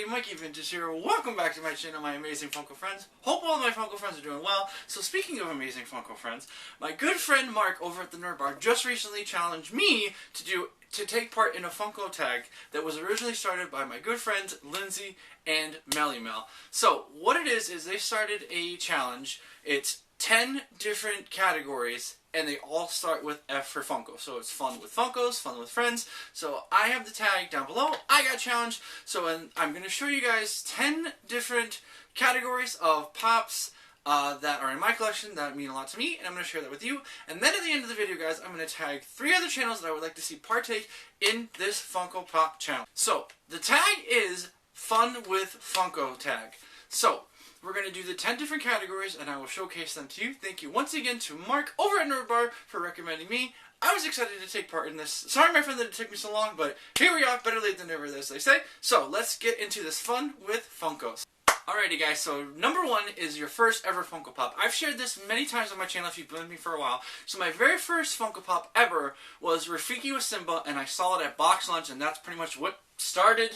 everybody, Mikey Vintage here. Welcome back to my channel, my amazing Funko friends. Hope all of my Funko friends are doing well. So speaking of amazing Funko friends, my good friend Mark over at the Nerd Bar just recently challenged me to take part in a Funko tag that was originally started by my good friends Lindsay and Melly Mel. So what it is they started a challenge. It's 10 different categories, and they all start with F for Funko. So it's fun with Funkos, fun with friends. So I have the tag down below. I got challenged. So I'm going to show you guys 10 different categories of pops that are in my collection that mean a lot to me, and I'm going to share that with you. And then at the end of the video, guys, I'm going to tag 3 other channels that I would like to see partake in this Funko Pop challenge. So the tag is Fun with Funko tag. So we're going to do the 10 different categories, and I will showcase them to you. Thank you once again to Mark over at Nerd Bar for recommending me. I was excited to take part in this. Sorry, my friend, that it took me so long, but here we are. Better late than never, as they say. So let's get into this fun with Funkos. Alrighty, guys. So number 1 is your first ever Funko Pop. I've shared this many times on my channel if you've been with me for a while. So my very first Funko Pop ever was Rafiki with Simba, and I saw it at Box Lunch, and that's pretty much what started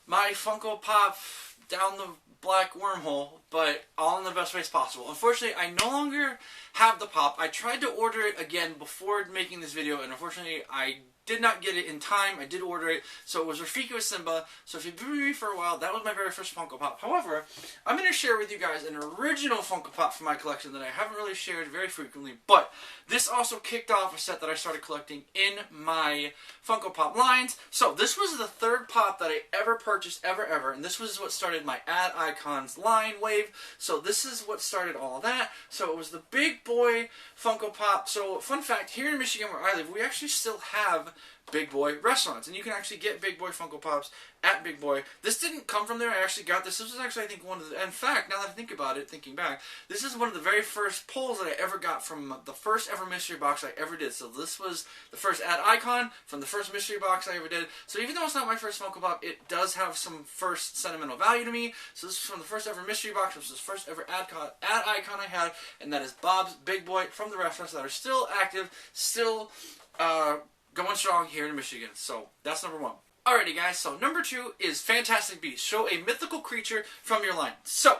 my Funko Pop down the black wormhole, but all in the best ways possible. Unfortunately, I no longer have the pop. I tried to order it again before making this video, and unfortunately, I did not get it in time. I did order it, so it was Rafiki with Simba. So if you've been with me for a while, that was my very first Funko Pop. However, I'm going to share with you guys an original Funko Pop from my collection that I haven't really shared very frequently, but this also kicked off a set that I started collecting in my Funko Pop lines. So this was the 3rd pop that I ever purchased, ever, and this was what started my Ad Icons line wave. So this is what started all of that. So it was the Big Boy Funko Pop. So fun fact, here in Michigan where I live, we actually still have Big Boy restaurants, and you can actually get Big Boy Funko Pops at Big Boy. This didn't come from there. I actually got this. This was actually, I think, one of the, in fact, now that I think about it, thinking back, this is one of the very first pulls that I ever got from the first ever mystery box I ever did. So this was the first Ad Icon from the first mystery box I ever did. So even though it's not my first Funko Pop, it does have some first sentimental value to me. So this is from the first ever mystery box, which was the first ever Ad Icon I had, and that is Bob's Big Boy from the restaurants that are still active, still going strong here in Michigan. So that's number 1. Alrighty, guys, so number 2 is Fantastic Beasts. Show a mythical creature from your line. So,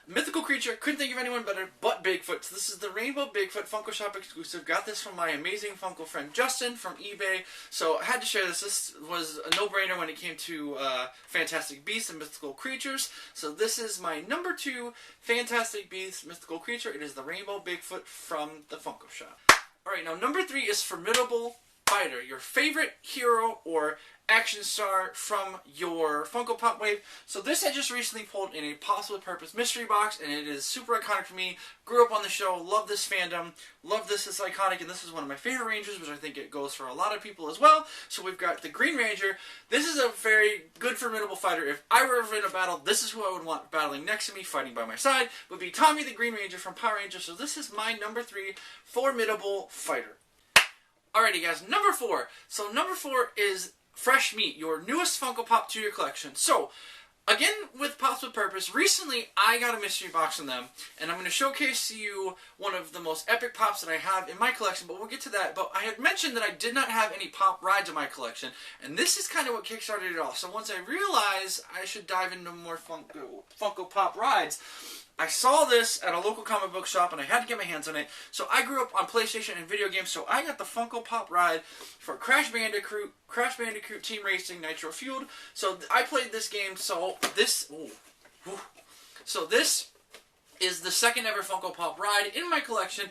mythical creature, couldn't think of anyone better but Bigfoot. So this is the Rainbow Bigfoot Funko Shop exclusive. Got this from my amazing Funko friend Justin from eBay. So I had to share this. This was a no-brainer when it came to Fantastic Beasts and mythical creatures. So this is my number 2 Fantastic Beasts mythical creature. It is the Rainbow Bigfoot from the Funko Shop. Alright, now number 3 is Formidable Fighter, your favorite hero or action star from your Funko Pop wave. So this I just recently pulled in a Possible Purpose mystery box, and it is super iconic for me. Grew up on the show, love this fandom, love this, it's iconic, and this is one of my favorite Rangers, which I think it goes for a lot of people as well. So we've got the Green Ranger. This is a very good formidable fighter. If I were ever in a battle, this is who I would want battling next to me, fighting by my side, would be Tommy the Green Ranger from Power Rangers. So this is my number 3 formidable fighter. Alrighty, guys, number 4. So number 4 is Fresh Meat, your newest Funko Pop to your collection. So, again, with Pops with Purpose, recently I got a mystery box from them, and I'm going to showcase to you one of the most epic Pops that I have in my collection, but we'll get to that. But I had mentioned that I did not have any Pop rides in my collection, and this is kind of what kickstarted it all. So once I realized I should dive into more Funko Pop rides, I saw this at a local comic book shop, and I had to get my hands on it. So I grew up on PlayStation and video games, so I got the Funko Pop ride for Crash Bandicoot Team Racing Nitro Fueled. So I played this game. So this is the 2nd ever Funko Pop ride in my collection.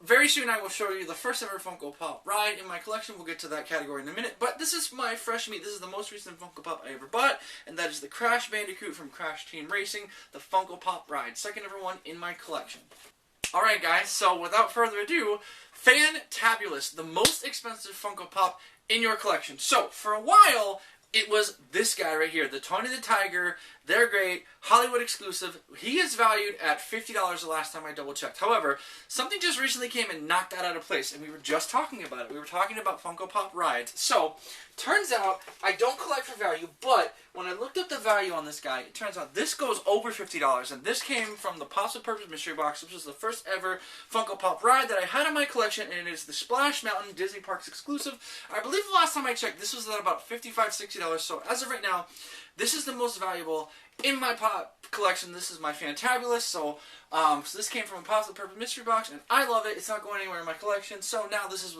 Very soon I will show you the first ever Funko Pop ride in my collection. We'll get to that category in a minute. But this is my fresh meat. This is the most recent Funko Pop I ever bought. And that is the Crash Bandicoot from Crash Team Racing, the Funko Pop ride. 2nd ever one in my collection. Alright, guys, so without further ado, Fantabulous, the most expensive Funko Pop in your collection. So, for a while, it was this guy right here, the Tony the Tiger. They're great, Hollywood exclusive. He is valued at $50 the last time I double checked. However, something just recently came and knocked that out of place, and we were just talking about it. We were talking about Funko Pop rides. So, turns out, I don't collect for value, but when I looked up the value on this guy, it turns out this goes over $50, and this came from the Possible Purpose mystery box, which was the first ever Funko Pop ride that I had in my collection, and it is the Splash Mountain Disney Parks exclusive. I believe the last time I checked, this was at about $55, $60 $60. So as of right now, this is the most valuable in my pop collection. This is my Fantabulous. So this came from a Positive Purpose mystery box, and I love it. It's not going anywhere in my collection. So now this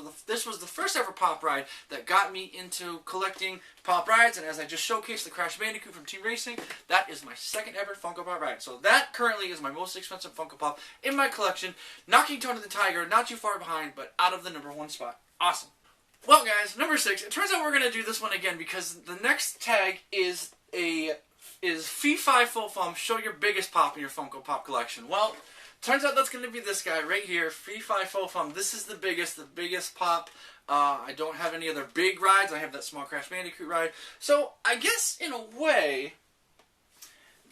was the first ever pop ride that got me into collecting pop rides. And as I just showcased the Crash Bandicoot from Team Racing, that is my second ever Funko Pop ride. So that currently is my most expensive Funko Pop in my collection, knocking Tony the Tiger not too far behind, but out of the #1 spot. Awesome. Well, guys, number 6. It turns out we're gonna do this one again because the next tag is Fi Fo Fum, show your biggest pop in your Funko Pop collection. Well, turns out that's going to be this guy right here, Fi Fo Fum. This is the biggest pop. I don't have any other big rides. I have that small Crash Bandicoot ride. So, I guess, in a way,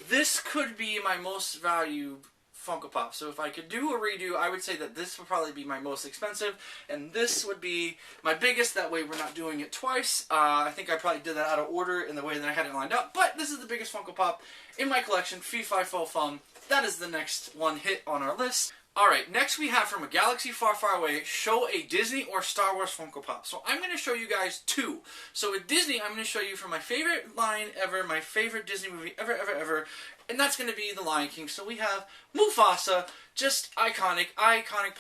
this could be my most valued Funko Pop. So if I could do a redo, I would say that this would probably be my most expensive, and this would be my biggest. That way we're not doing it twice. I think I probably did that out of order in the way that I had it lined up, but this is the biggest Funko Pop in my collection, Fi Fo Fum. That is the next one hit on our list. Alright, next we have From a Galaxy Far, Far Away, show a Disney or Star Wars Funko Pop. So I'm going to show you guys 2. So with Disney, I'm going to show you from my favorite line ever, my favorite Disney movie ever, and that's going to be The Lion King. So we have Mufasa, just iconic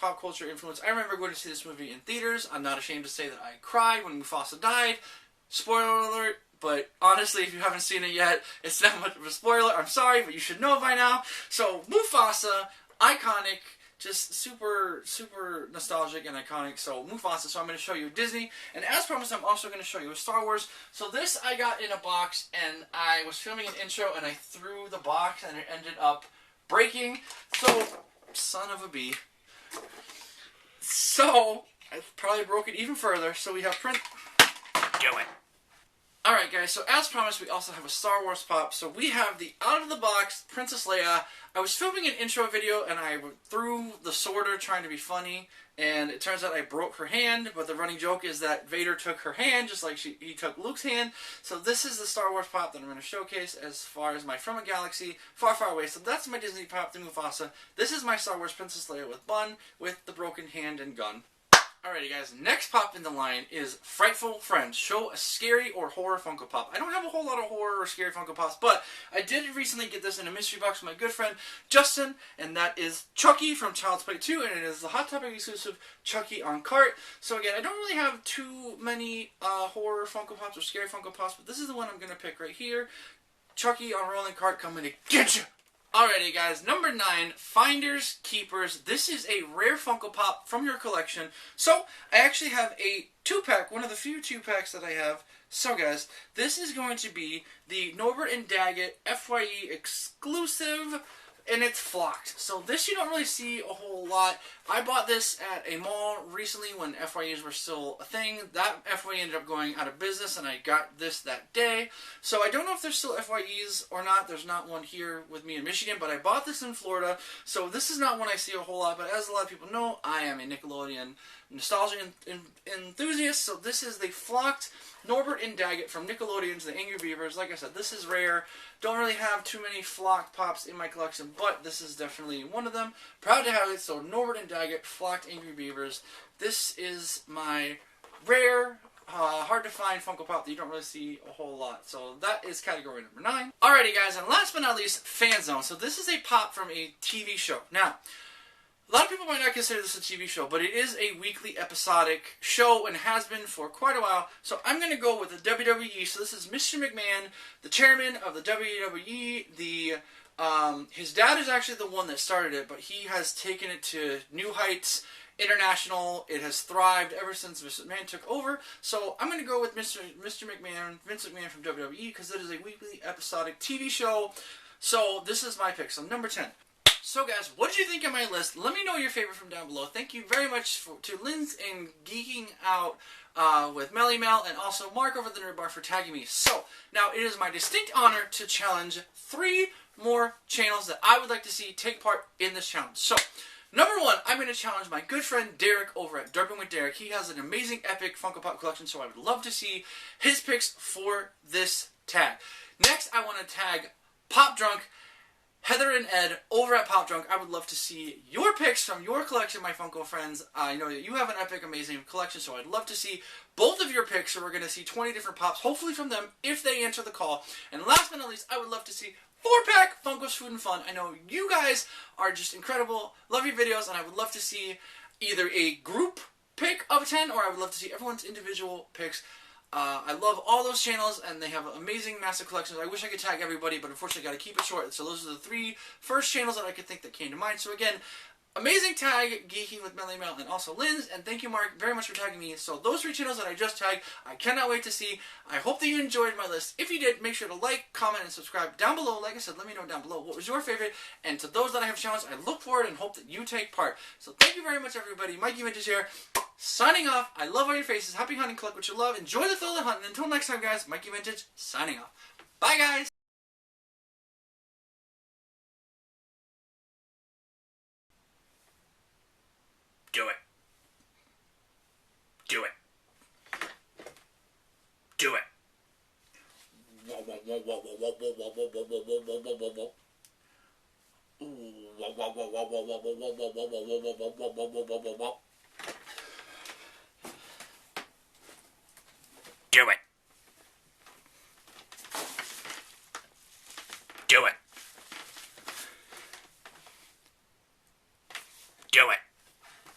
pop culture influence. I remember going to see this movie in theaters. I'm not ashamed to say that I cried when Mufasa died. Spoiler alert. But honestly, if you haven't seen it yet, it's not much of a spoiler. I'm sorry, but you should know by now. So Mufasa, iconic, just super nostalgic and iconic. So Mufasa. So I'm going to show you Disney, and as promised, I'm also going to show you a Star Wars. So this I got in a box, and I was filming an intro, and I threw the box, and it ended up breaking. So son of a bee. So I probably broke it even further. So we have print. Do it. Alright guys, so as promised, we also have a Star Wars pop. So we have the out-of-the-box Princess Leia. I was filming an intro video, and I threw the sorter trying to be funny, and it turns out I broke her hand, but the running joke is that Vader took her hand, just like he took Luke's hand. So this is the Star Wars pop that I'm going to showcase as far as my From a Galaxy Far, Far Away. So that's my Disney pop, the Mufasa. This is my Star Wars Princess Leia with bun, with the broken hand and gun. Alrighty guys, next pop in the line is Frightful Friends. Show a scary or horror Funko Pop. I don't have a whole lot of horror or scary Funko Pops, but I did recently get this in a mystery box with my good friend Justin, and that is Chucky from Child's Play 2, and it is the Hot Topic exclusive Chucky on cart. So again, I don't really have too many horror Funko Pops or scary Funko Pops, but this is the one I'm going to pick right here. Chucky on rolling cart coming to get you! Alrighty guys, number 9, Finders Keepers. This is a rare Funko Pop from your collection. So, I actually have a 2-pack, one of the few 2-packs that I have. So guys, this is going to be the Norbert and Daggett FYE exclusive, and it's flocked. So this you don't really see a whole lot. I bought this at a mall recently when FYEs were still a thing. That FYE ended up going out of business, and I got this that day. So I don't know if there's still FYEs or not. There's not one here with me in Michigan, but I bought this in Florida. So this is not one I see a whole lot, but as a lot of people know, I am a Nickelodeon nostalgia enthusiast. So this is the flocked Norbert and Daggett from Nickelodeon's The Angry Beavers. Like I said, this is rare. Don't really have too many flocked pops in my collection, but this is definitely one of them. Proud to have it. So Norbert and Daggett, flocked Angry Beavers. This is my rare, hard to find Funko Pop that you don't really see a whole lot. So that is category number 9. Alrighty guys, and last but not least, Fanzone. So this is a pop from a TV show. Now, a lot of people might not consider this a TV show, but it is a weekly episodic show and has been for quite a while. So I'm going to go with the WWE. So this is Mr. McMahon, the chairman of the WWE. His dad is actually the one that started it, but he has taken it to new heights, international. It has thrived ever since Mr. McMahon took over. So I'm going to go with Mr. McMahon, Vince McMahon from WWE, because it is a weekly episodic TV show. So this is my pick. So number 10. So guys, what did you think of my list? Let me know your favorite from down below. Thank you very much to Linz and Geeking Out with Melly Mel, and also Mark over at the Nerd Bar for tagging me. So, now it is my distinct honor to challenge 3 more channels that I would like to see take part in this challenge. So, number 1, I'm going to challenge my good friend Derek over at Durban with Derek. He has an amazing epic Funko Pop collection, so I would love to see his picks for this tag. Next, I want to tag Pop Drunk Heather and Ed over at Pop Drunk. I would love to see your picks from your collection, my Funko friends. I know that you have an epic, amazing collection, so I'd love to see both of your picks. So we're going to see 20 different pops, hopefully from them, if they answer the call. And last but not least, I would love to see 4-pack Funko's Food and Fun. I know you guys are just incredible. Love your videos, and I would love to see either a group pick of 10, or I would love to see everyone's individual picks. I love all those channels, and they have amazing, massive collections. I wish I could tag everybody, but unfortunately, I got to keep it short. So those are the 3 first channels that I could think that came to mind. So again, amazing tag, Geeking with Melly Mel, and also Linz, and thank you, Mark, very much for tagging me. So those 3 channels that I just tagged, I cannot wait to see. I hope that you enjoyed my list. If you did, make sure to like, comment, and subscribe down below. Like I said, let me know down below what was your favorite. And to those that I have challenged, I look forward and hope that you take part. So thank you very much, everybody. Mikey Vintage here, signing off. I love all your faces. Happy hunting, collect what you love. Enjoy the thrill of hunting. Until next time, guys, Mikey Vintage, signing off. Bye, guys. Do it. Do it. Do it. Whoa, whoa, whoa, whoa, whoa, whoa, whoa, whoa, whoa, whoa, whoa, whoa, whoa, whoa, whoa. Ooh, whoa, whoa, whoa, whoa, whoa, whoa, whoa, whoa, whoa, whoa, whoa, whoa, whoa, whoa, whoa, whoa, whoa. Do it.